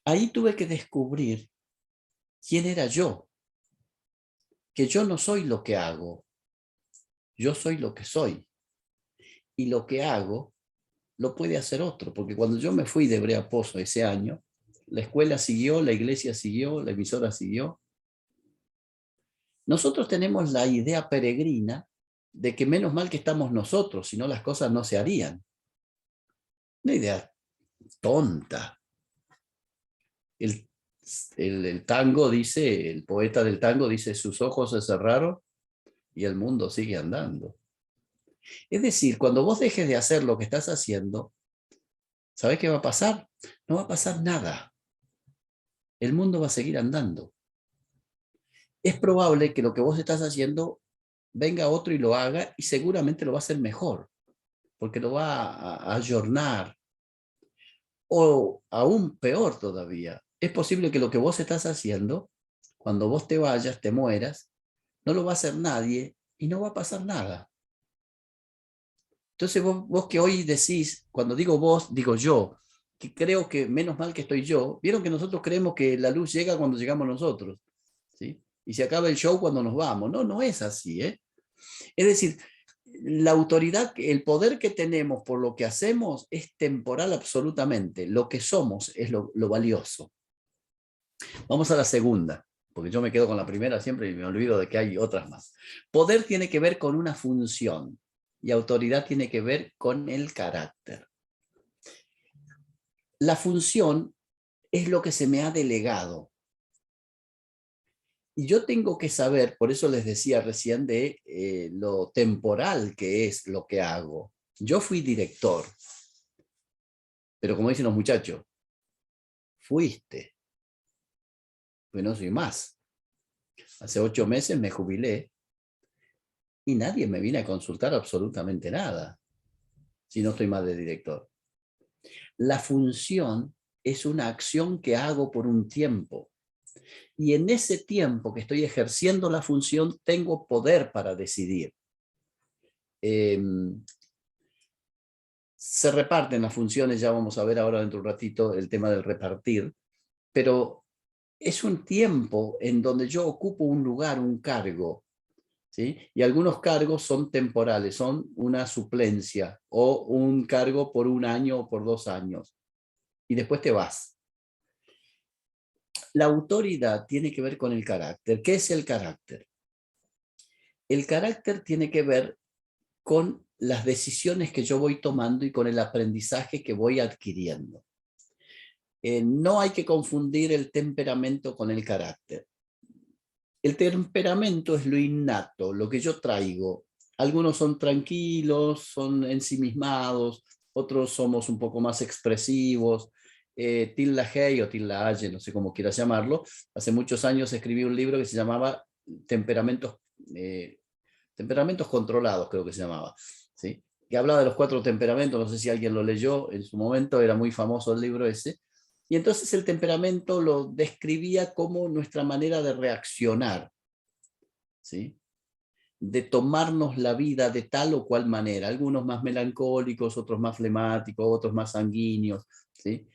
Speaker 2: Ahí tuve que descubrir quién era yo, que yo no soy lo que hago, yo soy lo que soy. Y lo que hago lo puede hacer otro, porque cuando yo me fui de Hebrea Pozo ese año, la escuela siguió, la iglesia siguió, la emisora siguió. Nosotros tenemos la idea peregrina de que menos mal que estamos nosotros, si no las cosas no se harían. Una idea tonta. El tango dice, el poeta del tango dice, sus ojos se cerraron y el mundo sigue andando. Es decir, cuando vos dejes de hacer lo que estás haciendo, ¿sabés qué va a pasar? No va a pasar nada. El mundo va a seguir andando. Es probable que lo que vos estás haciendo venga otro y lo haga, y seguramente lo va a hacer mejor, porque lo va a ayornar. O aún peor todavía, es posible que lo que vos estás haciendo, cuando vos te vayas, te mueras, no lo va a hacer nadie y no va a pasar nada. Entonces vos que hoy decís, cuando digo vos, digo yo, que creo que menos mal que estoy yo, vieron que nosotros creemos que la luz llega cuando llegamos nosotros, ¿sí? Y se acaba el show cuando nos vamos. No, no es así, ¿eh? Es decir, la autoridad, el poder que tenemos por lo que hacemos es temporal absolutamente. Lo que somos es lo valioso. Vamos a la segunda, porque yo me quedo con la primera siempre y me olvido de que hay otras más. Poder tiene que ver con una función y autoridad tiene que ver con el carácter. La función es lo que se me ha delegado. Y yo tengo que saber, por eso les decía recién de lo temporal que es lo que hago. Yo fui director, pero como dicen los muchachos, fuiste, pues no soy más. Hace 8 meses me jubilé y nadie me viene a consultar absolutamente nada si no estoy más de director. La función es una acción que hago por un tiempo. Y en ese tiempo que estoy ejerciendo la función, tengo poder para decidir. Se reparten las funciones, ya vamos a ver ahora dentro de un ratito el tema del repartir, pero es un tiempo en donde yo ocupo un lugar, un cargo, ¿sí? Y algunos cargos son temporales, son una suplencia o un cargo por 1 año o por 2 años, y después te vas. La autoridad tiene que ver con el carácter. ¿Qué es el carácter? El carácter tiene que ver con las decisiones que yo voy tomando y con el aprendizaje que voy adquiriendo. No hay que confundir el temperamento con el carácter. El temperamento es lo innato, lo que yo traigo. Algunos son tranquilos, son ensimismados, otros somos un poco más expresivos. Tilda Hay o Tilda Haye, no sé cómo quieras llamarlo, hace muchos años escribí un libro que se llamaba Temperamentos controlados, creo que se llamaba, ¿sí? Que hablaba de los 4 temperamentos, no sé si alguien lo leyó en su momento, era muy famoso el libro ese, y entonces el temperamento lo describía como nuestra manera de reaccionar, ¿sí? De tomarnos la vida de tal o cual manera, algunos más melancólicos, otros más flemáticos, otros más sanguíneos, ¿sí?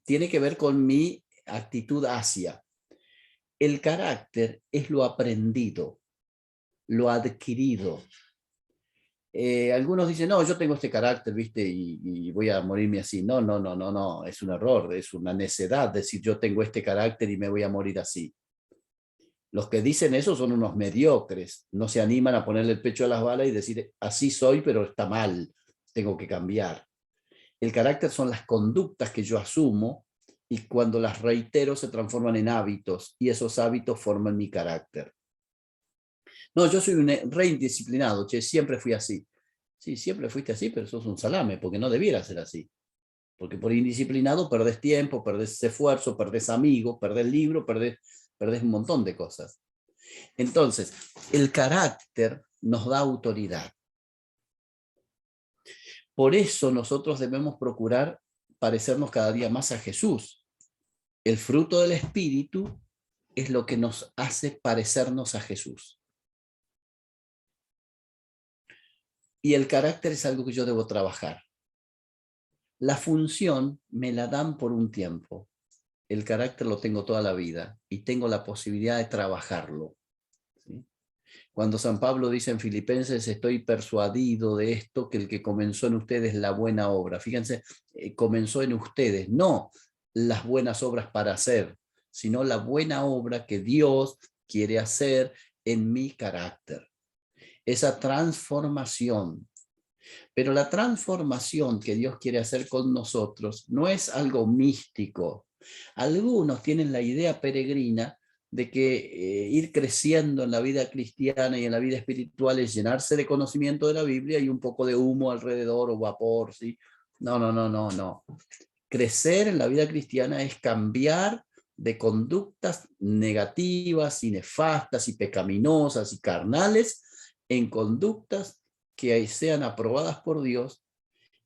Speaker 2: Tiene que ver con mi actitud hacia. El carácter es lo aprendido, lo adquirido. Algunos dicen, no, yo tengo este carácter, ¿viste? Y voy a morirme así. No, no, no, no, no, es un error, es una necedad decir yo tengo este carácter y me voy a morir así. Los que dicen eso son unos mediocres, no se animan a ponerle el pecho a las balas y decir, así soy, pero está mal, tengo que cambiar. El carácter son las conductas que yo asumo y cuando las reitero se transforman en hábitos y esos hábitos forman mi carácter. No, yo soy un re indisciplinado, che, siempre fui así. Sí, siempre fuiste así, pero sos un salame, porque no debiera ser así. Porque por indisciplinado perdés tiempo, perdés esfuerzo, perdés amigos, perdés libro, perdés un montón de cosas. Entonces, el carácter nos da autoridad. Por eso nosotros debemos procurar parecernos cada día más a Jesús. El fruto del Espíritu es lo que nos hace parecernos a Jesús. Y el carácter es algo que yo debo trabajar. La función me la dan por un tiempo. El carácter lo tengo toda la vida y tengo la posibilidad de trabajarlo, ¿sí? Cuando San Pablo dice en Filipenses, estoy persuadido de esto, que el que comenzó en ustedes la buena obra. Fíjense, comenzó en ustedes, no las buenas obras para hacer, sino la buena obra que Dios quiere hacer en mi carácter. Esa transformación. Pero la transformación que Dios quiere hacer con nosotros no es algo místico. Algunos tienen la idea peregrina de que ir creciendo en la vida cristiana y en la vida espiritual es llenarse de conocimiento de la Biblia y un poco de humo alrededor o vapor, ¿sí? No, no, no, no, no. Crecer en la vida cristiana es cambiar de conductas negativas y nefastas y pecaminosas y carnales en conductas que sean aprobadas por Dios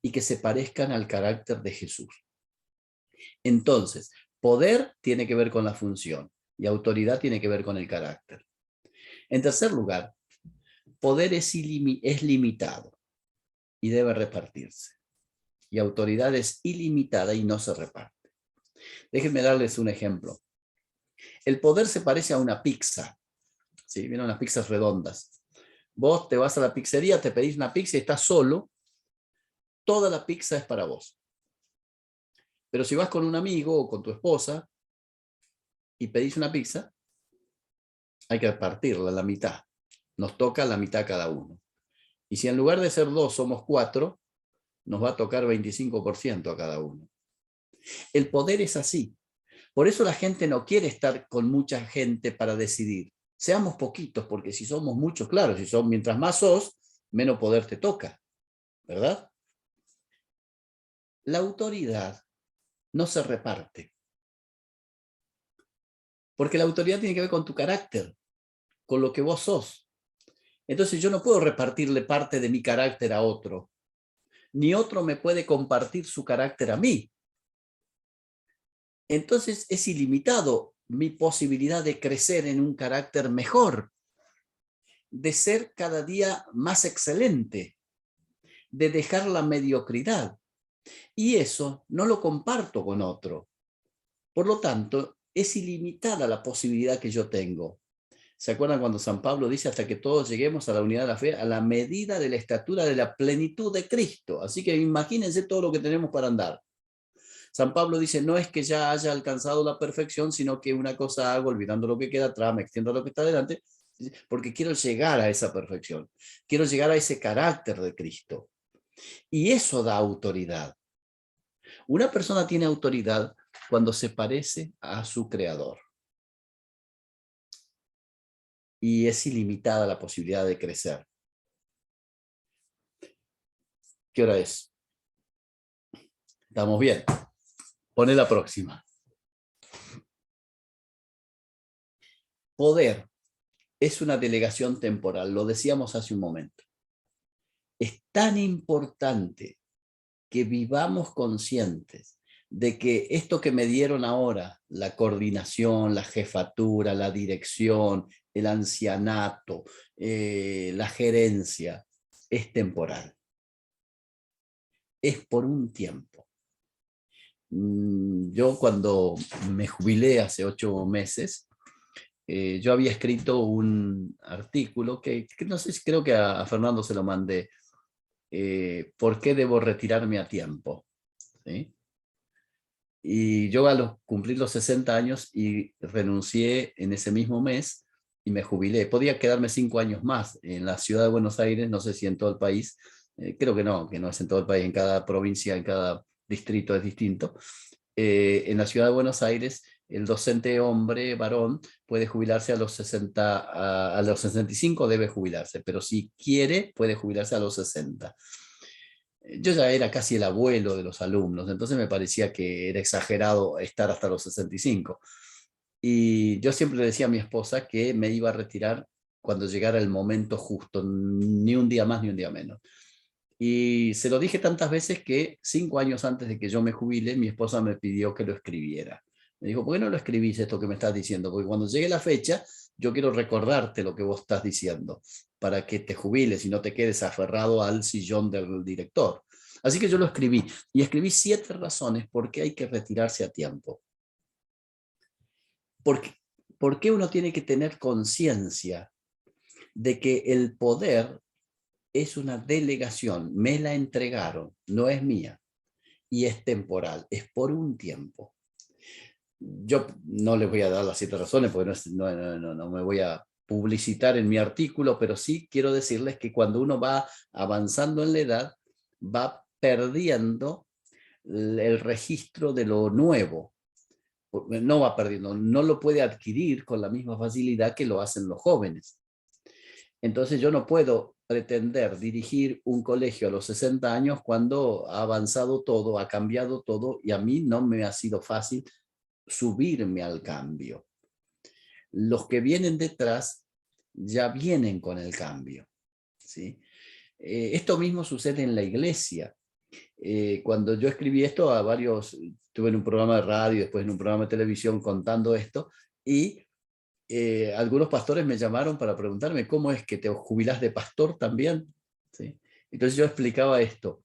Speaker 2: y que se parezcan al carácter de Jesús. Entonces, poder tiene que ver con la función y autoridad tiene que ver con el carácter. En tercer lugar, poder es limitado y debe repartirse. Y autoridad es ilimitada y no se reparte. Déjenme darles un ejemplo. El poder se parece a una pizza. ¿Sí? ¿Vieron las pizzas redondas? Vos te vas a la pizzería, te pedís una pizza y estás solo, toda la pizza es para vos. Pero si vas con un amigo o con tu esposa y pedís una pizza, hay que partirla a la mitad. Nos toca la mitad cada uno. Y si en lugar de ser 2 somos 4, nos va a tocar 25% a cada uno. El poder es así. Por eso la gente no quiere estar con mucha gente para decidir. Seamos poquitos, porque si somos muchos, claro, mientras más sos, menos poder te toca, ¿verdad? La autoridad no se reparte, porque la autoridad tiene que ver con tu carácter, con lo que vos sos. Entonces yo no puedo repartirle parte de mi carácter a otro, ni otro me puede compartir su carácter a mí. Entonces es ilimitado mi posibilidad de crecer en un carácter mejor, de ser cada día más excelente, de dejar la mediocridad. Y eso no lo comparto con otro. Por lo tanto, es ilimitada la posibilidad que yo tengo. ¿Se acuerdan cuando San Pablo dice hasta que todos lleguemos a la unidad de la fe, a la medida de la estatura de la plenitud de Cristo? Así que imagínense todo lo que tenemos para andar. San Pablo dice, no es que ya haya alcanzado la perfección, sino que una cosa hago, olvidando lo que queda atrás, me extiendo a lo que está delante, porque quiero llegar a esa perfección. Quiero llegar a ese carácter de Cristo. Y eso da autoridad. Una persona tiene autoridad cuando se parece a su creador. Y es ilimitada la posibilidad de crecer. ¿Qué hora es? ¿Estamos bien? Pone la próxima. Poder es una delegación temporal, lo decíamos hace un momento. Es tan importante que vivamos conscientes de que esto que me dieron ahora, la coordinación, la jefatura, la dirección, el ancianato, la gerencia, es temporal. Es por un tiempo. Yo cuando me jubilé hace 8 meses, yo había escrito un artículo que no sé si creo que a Fernando se lo mandé, ¿por qué debo retirarme a tiempo? ¿Sí? Y yo cumplir los 60 años y renuncié en ese mismo mes y me jubilé. Podía quedarme 5 años más en la ciudad de Buenos Aires, no sé si en todo el país, creo que no es en todo el país, en cada provincia, en cada distrito es distinto. En la ciudad de Buenos Aires, el docente hombre, varón, puede jubilarse a los 60, a los 65 debe jubilarse, pero si quiere, puede jubilarse a los 60. Yo ya era casi el abuelo de los alumnos, entonces me parecía que era exagerado estar hasta los 65. Y yo siempre le decía a mi esposa que me iba a retirar cuando llegara el momento justo, ni un día más ni un día menos. Y se lo dije tantas veces que 5 años antes de que yo me jubile, mi esposa me pidió que lo escribiera. Me dijo, ¿por qué no lo escribís esto que me estás diciendo? Porque cuando llegue la fecha, yo quiero recordarte lo que vos estás diciendo, para que te jubiles y no te quedes aferrado al sillón del director. Así que yo lo escribí, y escribí 7 razones por qué hay que retirarse a tiempo. ¿Por qué uno tiene que tener conciencia de que el poder es una delegación, me la entregaron, no es mía, y es temporal, es por un tiempo? Yo no les voy a dar las 7 razones porque no me voy a publicitar en mi artículo, pero sí quiero decirles que cuando uno va avanzando en la edad, va perdiendo el registro de lo nuevo. No va perdiendo, no lo puede adquirir con la misma facilidad que lo hacen los jóvenes. Entonces yo no puedo pretender dirigir un colegio a los 60 años cuando ha avanzado todo, ha cambiado todo, y a mí no me ha sido fácil subirme al cambio. Los que vienen detrás ya vienen con el cambio, ¿sí? Esto mismo sucede en la iglesia. Cuando yo escribí esto, estuve en un programa de radio, después en un programa de televisión contando esto, y algunos pastores me llamaron para preguntarme cómo es que te jubilás de pastor también, ¿sí? Entonces yo explicaba esto.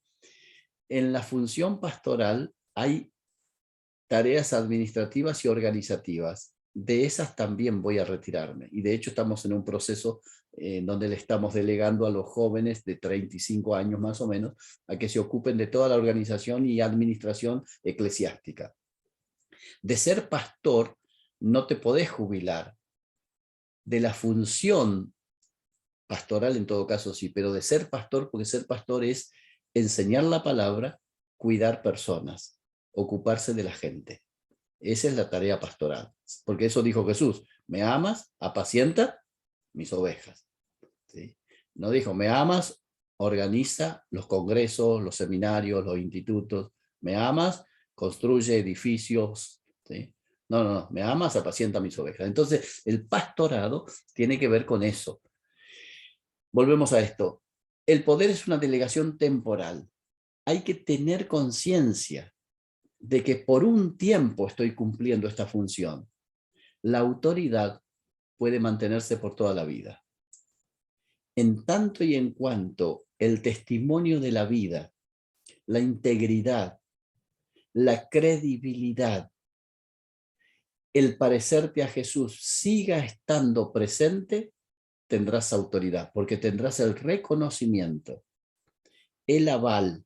Speaker 2: En la función pastoral hay tareas administrativas y organizativas. De esas también voy a retirarme. Y de hecho estamos en un proceso donde le estamos delegando a los jóvenes de 35 años más o menos a que se ocupen de toda la organización y administración eclesiástica. De ser pastor no te podés jubilar. De la función pastoral en todo caso sí, pero de ser pastor, porque ser pastor es enseñar la palabra, cuidar personas, ocuparse de la gente. Esa es la tarea pastoral, porque eso dijo Jesús: me amas, apacienta mis ovejas. ¿Sí? No dijo, me amas, organiza los congresos, los seminarios, los institutos. Me amas, construye edificios. ¿Sí? No, no, no, me amas, apacienta mis ovejas. Entonces, el pastorado tiene que ver con eso. Volvemos a esto. El poder es una delegación temporal. Hay que tener conciencia de que por un tiempo estoy cumpliendo esta función. La autoridad puede mantenerse por toda la vida. En tanto y en cuanto el testimonio de la vida, la integridad, la credibilidad, el parecerte a Jesús siga estando presente, tendrás autoridad, porque tendrás el reconocimiento, el aval,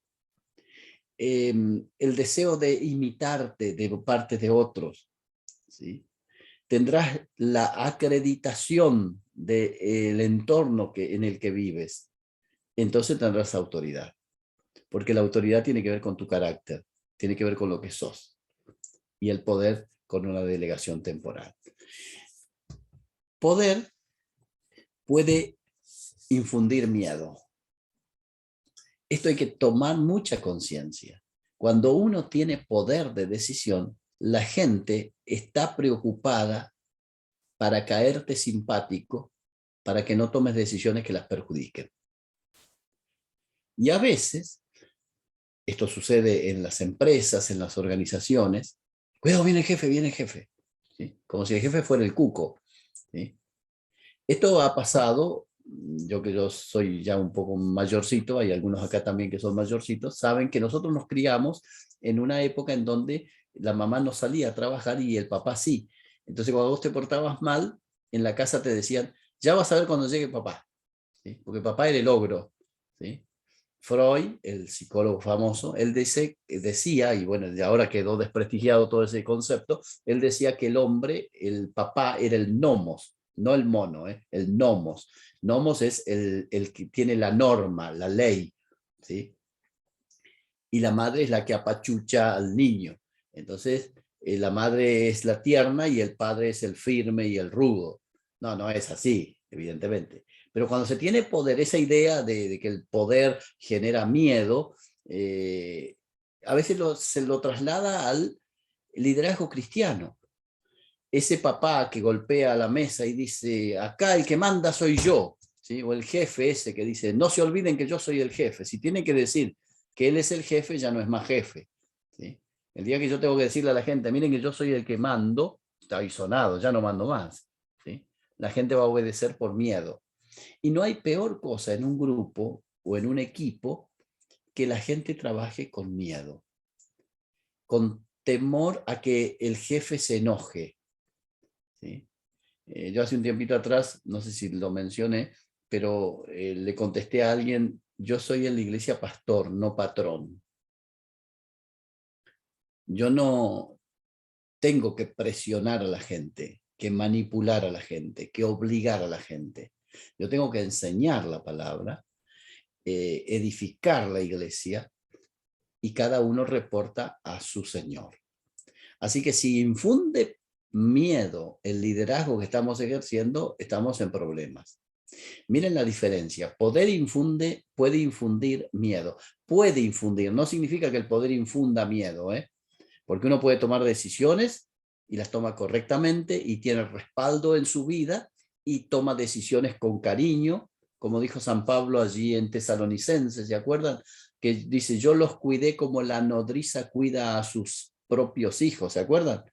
Speaker 2: el deseo de imitarte de parte de otros, ¿sí? Tendrás la acreditación del entorno en el que vives. Entonces tendrás autoridad, porque la autoridad tiene que ver con tu carácter, tiene que ver con lo que sos, y el poder con una delegación temporal. Poder puede infundir miedo. Esto hay que tomar mucha conciencia. Cuando uno tiene poder de decisión, la gente está preocupada para caerte simpático, para que no tomes decisiones que las perjudiquen. Y a veces, esto sucede en las empresas, en las organizaciones, cuidado, viene el jefe, ¿sí? Como si el jefe fuera el cuco, ¿sí? Esto ha pasado, yo que yo soy ya un poco mayorcito, hay algunos acá también que son mayorcitos, saben que nosotros nos criamos en una época en donde la mamá no salía a trabajar y el papá sí. Entonces cuando vos te portabas mal, en la casa te decían, ya vas a ver cuando llegue papá, ¿sí? Porque papá era el ogro, ¿sí? Freud, el psicólogo famoso, él decía, y bueno, de ahora quedó desprestigiado todo ese concepto, él decía que el hombre, el papá, era el nomos, no el mono, el nomos. Nomos es el que tiene la norma, la ley, ¿sí? Y la madre es la que apachucha al niño. Entonces, la madre es la tierna y el padre es el firme y el rudo. No, no es así, evidentemente. Pero cuando se tiene poder, esa idea de que el poder genera miedo, a veces se lo traslada al liderazgo cristiano. Ese papá que golpea la mesa y dice, acá el que manda soy yo, ¿sí? O el jefe ese que dice, no se olviden que yo soy el jefe. Si tiene que decir que él es el jefe, ya no es más jefe, ¿sí? El día que yo tengo que decirle a la gente, miren que yo soy el que mando, está ahí sonado, ya no mando más, ¿sí? La gente va a obedecer por miedo. Y no hay peor cosa en un grupo o en un equipo que la gente trabaje con miedo, con temor a que el jefe se enoje, ¿sí? Yo hace un tiempito atrás, no sé si lo mencioné, pero le contesté a alguien, yo soy en la iglesia pastor, no patrón. Yo no tengo que presionar a la gente, que manipular a la gente, que obligar a la gente. Yo tengo que enseñar la palabra, edificar la iglesia, y cada uno reporta a su Señor. Así que si infunde miedo el liderazgo que estamos ejerciendo, estamos en problemas. Miren la diferencia. Poder puede infundir miedo. Puede infundir, no significa que el poder infunda miedo, porque uno puede tomar decisiones y las toma correctamente y tiene respaldo en su vida y toma decisiones con cariño, como dijo San Pablo allí en Tesalonicenses, ¿se acuerdan? Que dice, yo los cuidé como la nodriza cuida a sus propios hijos, ¿se acuerdan?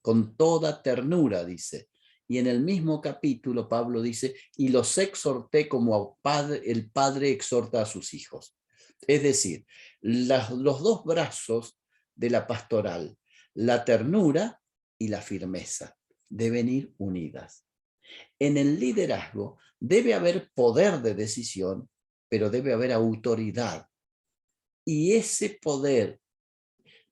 Speaker 2: Con toda ternura, dice. Y en el mismo capítulo Pablo dice, y los exhorté como el padre exhorta a sus hijos. Es decir, los dos brazos de la pastoral, la ternura y la firmeza, deben ir unidas. En el liderazgo debe haber poder de decisión, pero debe haber autoridad. Y ese poder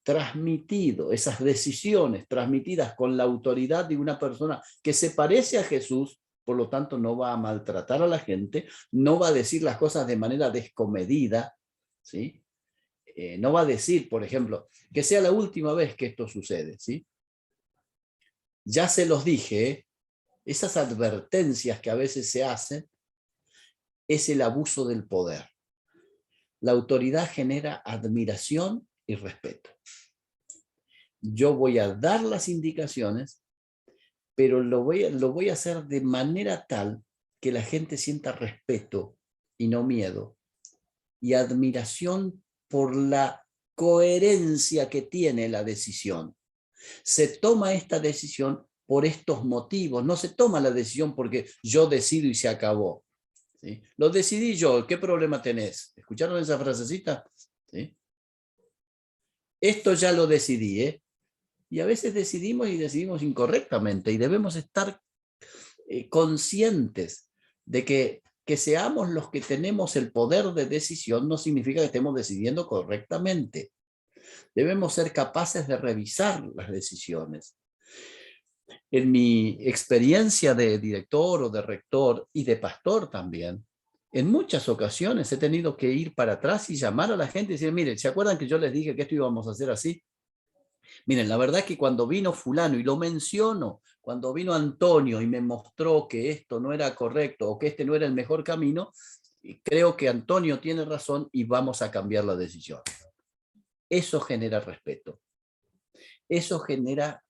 Speaker 2: transmitido, esas decisiones transmitidas con la autoridad de una persona que se parece a Jesús, por lo tanto no va a maltratar a la gente, no va a decir las cosas de manera descomedida, ¿sí? No va a decir, por ejemplo, que sea la última vez que esto sucede, ¿sí? Ya se los dije, esas advertencias que a veces se hacen es el abuso del poder. La autoridad genera admiración y respeto. Yo voy a dar las indicaciones, pero lo voy a hacer de manera tal que la gente sienta respeto y no miedo, y admiración por la coherencia que tiene la decisión. Se toma esta decisión por estos motivos, no se toma la decisión porque yo decido y se acabó. ¿Sí? Lo decidí yo, ¿qué problema tenés? ¿Escucharon esa frasecita? ¿Sí? Esto ya lo decidí, ¿eh? Y a veces decidimos y decidimos incorrectamente, y debemos estar conscientes de que seamos los que tenemos el poder de decisión no significa que estemos decidiendo correctamente. Debemos ser capaces de revisar las decisiones. En mi experiencia de director o de rector y de pastor también, en muchas ocasiones he tenido que ir para atrás y llamar a la gente y decir, miren, ¿se acuerdan que yo les dije que esto íbamos a hacer así? Miren, la verdad es que cuando vino fulano, y lo menciono, cuando vino Antonio y me mostró que esto no era correcto o que este no era el mejor camino, creo que Antonio tiene razón y vamos a cambiar la decisión. Eso genera respeto. Eso genera,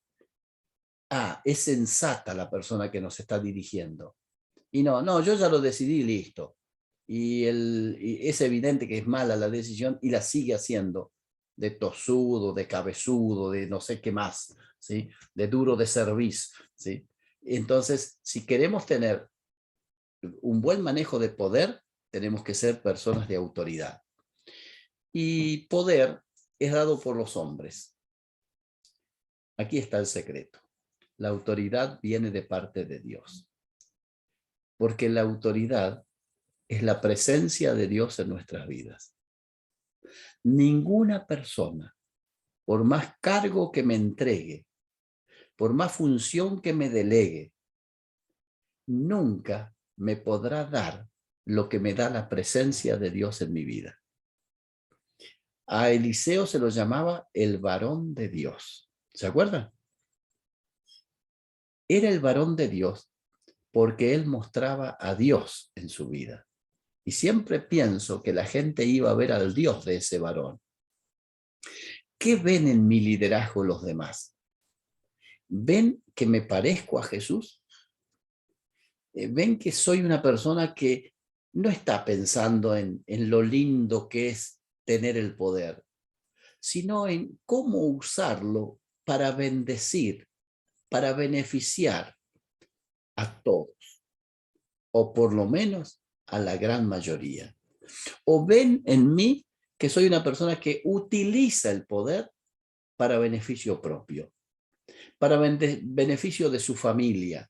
Speaker 2: es sensata la persona que nos está dirigiendo. Y no, yo ya lo decidí, listo. Y es evidente que es mala la decisión y la sigue haciendo, de tosudo, de cabezudo, de no sé qué más, ¿sí? De duro de cerviz, ¿sí? Entonces, si queremos tener un buen manejo de poder, tenemos que ser personas de autoridad. Y poder es dado por los hombres. Aquí está el secreto. La autoridad viene de parte de Dios. Porque la autoridad es la presencia de Dios en nuestras vidas. Ninguna persona, por más cargo que me entregue, por más función que me delegue, nunca me podrá dar lo que me da la presencia de Dios en mi vida. A Eliseo se lo llamaba el varón de Dios. ¿Se acuerdan? Era el varón de Dios porque él mostraba a Dios en su vida. Y siempre pienso que la gente iba a ver al Dios de ese varón. ¿Qué ven en mi liderazgo los demás? ¿Ven que me parezco a Jesús? ¿Ven que soy una persona que no está pensando en lo lindo que es tener el poder, sino en cómo usarlo para bendecir, para beneficiar a todos, o por lo menos a la gran mayoría? ¿O ven en mí que soy una persona que utiliza el poder para beneficio propio, para beneficio de su familia,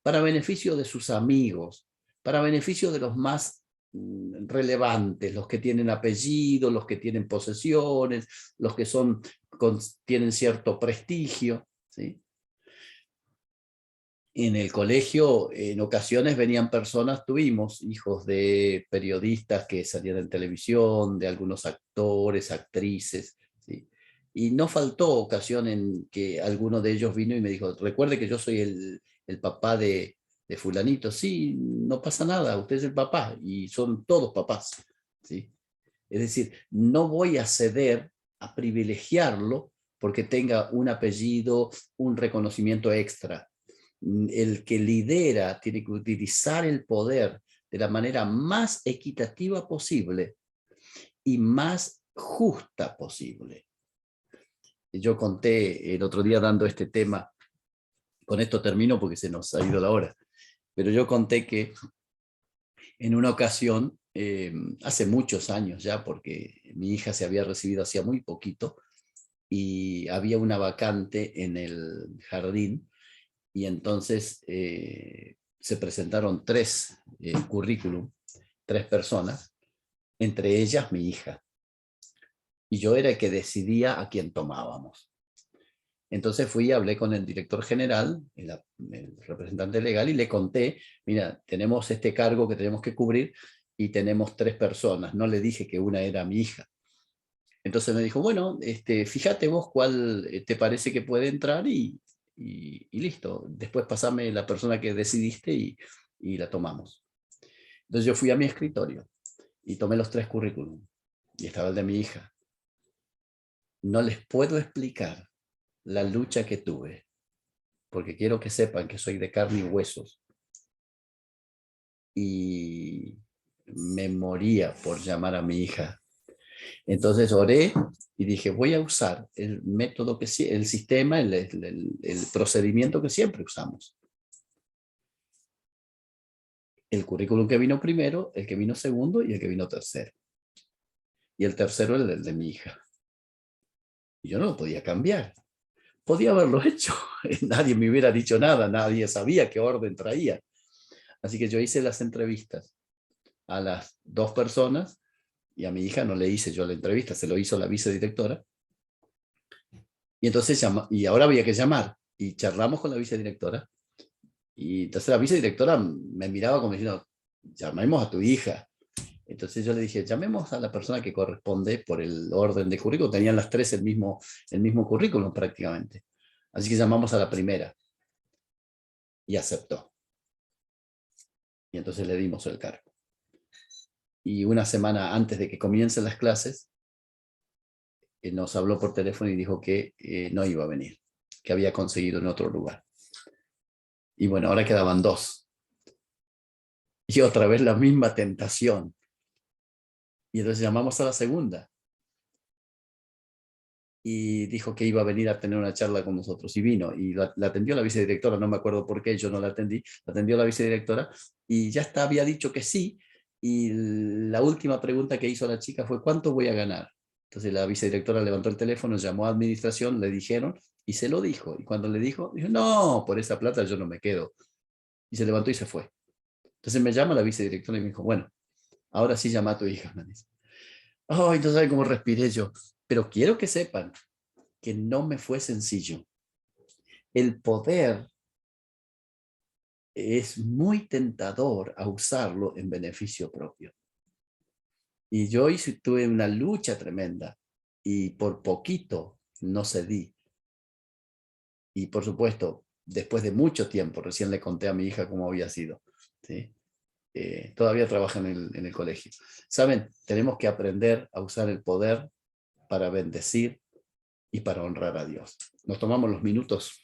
Speaker 2: para beneficio de sus amigos, para beneficio de los más relevantes, los que tienen apellido, los que tienen posesiones, los que tienen cierto prestigio, ¿sí? En el colegio, en ocasiones venían personas, tuvimos hijos de periodistas que salían en televisión, de algunos actores, actrices, ¿sí? Y no faltó ocasión en que alguno de ellos vino y me dijo, recuerde que yo soy el papá de fulanito. Sí, no pasa nada, usted es el papá y son todos papás, ¿sí? Es decir, no voy a ceder a privilegiarlo porque tenga un apellido, un reconocimiento extra. El que lidera tiene que utilizar el poder de la manera más equitativa posible y más justa posible. Yo conté el otro día dando este tema, con esto termino porque se nos ha ido la hora, pero yo conté que en una ocasión, hace muchos años ya, porque mi hija se había recibido hacía muy poquito, y había una vacante en el jardín, y entonces se presentaron 3 currículum, 3 personas, entre ellas mi hija. Y yo era el que decidía a quién tomábamos. Entonces fui y hablé con el director general, el representante legal, y le conté, mira, tenemos este cargo que tenemos que cubrir y tenemos 3 personas. No le dije que una era mi hija. Entonces me dijo, bueno, fíjate vos cuál te parece que puede entrar y y listo. Después pasame la persona que decidiste y la tomamos. Entonces yo fui a mi escritorio y tomé los 3 currículum. Y estaba el de mi hija. No les puedo explicar la lucha que tuve, porque quiero que sepan que soy de carne y huesos. Y me moría por llamar a mi hija. Entonces oré y dije, voy a usar el método el sistema, el procedimiento que siempre usamos. El currículum que vino primero, el que vino segundo y el que vino tercero. Y el tercero el de mi hija. Y yo no lo podía cambiar. Podía haberlo hecho. Nadie me hubiera dicho nada, nadie sabía qué orden traía. Así que yo hice las entrevistas a las 2 personas y a mi hija no le hice yo la entrevista, se lo hizo la vicedirectora. Y entonces y ahora había que llamar. Y charlamos con la vicedirectora. Y entonces la vicedirectora me miraba como diciendo, llamemos a tu hija. Entonces yo le dije, llamemos a la persona que corresponde por el orden de currículum. Tenían las 3 el mismo currículum prácticamente. Así que llamamos a la primera. Y aceptó. Y entonces le dimos el cargo. Y una semana antes de que comiencen las clases, nos habló por teléfono y dijo que no iba a venir, que había conseguido en otro lugar. Y bueno, ahora quedaban 2. Y otra vez la misma tentación. Y entonces llamamos a la segunda. Y dijo que iba a venir a tener una charla con nosotros. Y vino, y la atendió la vicedirectora, no me acuerdo por qué, yo no la atendí, la atendió la vicedirectora, y ya había dicho que sí, y la última pregunta que hizo la chica fue, ¿cuánto voy a ganar? Entonces la vicedirectora levantó el teléfono, llamó a administración, le dijeron, y se lo dijo. Y cuando le dijo, no, por esa plata yo no me quedo. Y se levantó y se fue. Entonces me llama la vicedirectora y me dijo, bueno, ahora sí llama a tu hija, me dice. Ay, no saben cómo respiré yo. Pero quiero que sepan que no me fue sencillo. El poder es muy tentador a usarlo en beneficio propio. Y yo tuve una lucha tremenda y por poquito no cedí. Y por supuesto, después de mucho tiempo, recién le conté a mi hija cómo había sido. ¿Sí? Todavía trabaja en el colegio. Saben, tenemos que aprender a usar el poder para bendecir y para honrar a Dios. Nos tomamos los minutos.